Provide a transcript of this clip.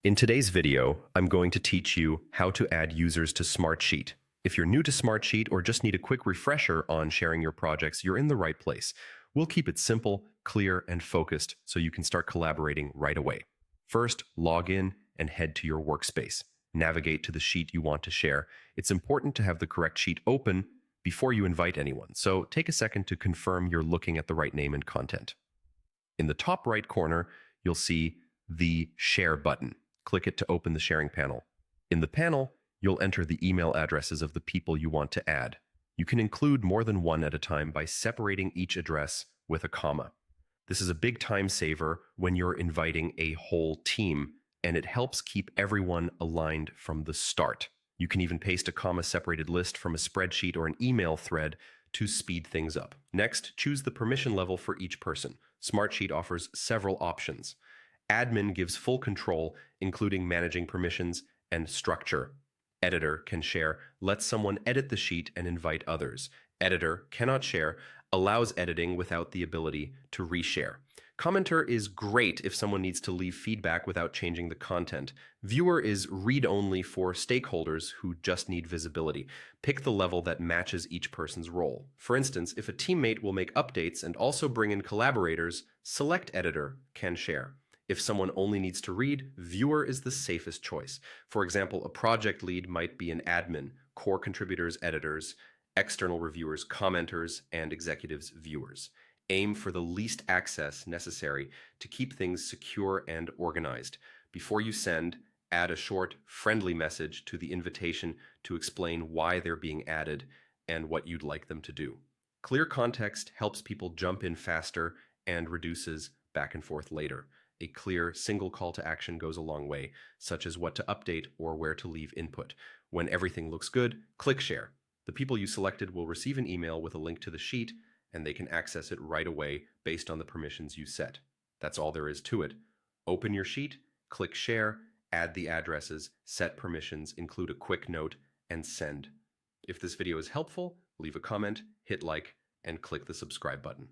In today's video, I'm going to teach you how to add users to Smartsheet. If you're new to Smartsheet or just need a quick refresher on sharing your projects, you're in the right place. We'll keep it simple, clear, and focused so you can start collaborating right away. First, log in and head to your workspace. Navigate to the sheet you want to share. It's important to have the correct sheet open before you invite anyone, so take a second to confirm you're looking at the right name and content. In the top right corner, you'll see the Share button. Click it to open the sharing panel. In the panel, you'll enter the email addresses of the people you want to add. You can include more than one at a time by separating each address with a comma. This is a big time saver when you're inviting a whole team, and it helps keep everyone aligned from the start. You can even paste a comma-separated list from a spreadsheet or an email thread to speed things up. Next, choose the permission level for each person. Smartsheet offers several options. Admin gives full control, including managing permissions and structure. Editor can share, lets someone edit the sheet and invite others. Editor cannot share, allows editing without the ability to reshare. Commenter is great if someone needs to leave feedback without changing the content. Viewer is read-only for stakeholders who just need visibility. Pick the level that matches each person's role. For instance, if a teammate will make updates and also bring in collaborators, select Editor can share. If someone only needs to read, viewer is the safest choice. For example, a project lead might be an admin, core contributors, editors, external reviewers, commenters, and executives, viewers. Aim for the least access necessary to keep things secure and organized. Before you send, add a short, friendly message to the invitation to explain why they're being added and what you'd like them to do. Clear context helps people jump in faster and reduces back and forth later. A clear single call to action goes a long way, such as what to update or where to leave input. When everything looks good, click Share. The people you selected will receive an email with a link to the sheet, and they can access it right away based on the permissions you set. That's all there is to it. Open your sheet, click Share, add the addresses, set permissions, include a quick note, and send. If this video is helpful, leave a comment, hit like, and click the subscribe button.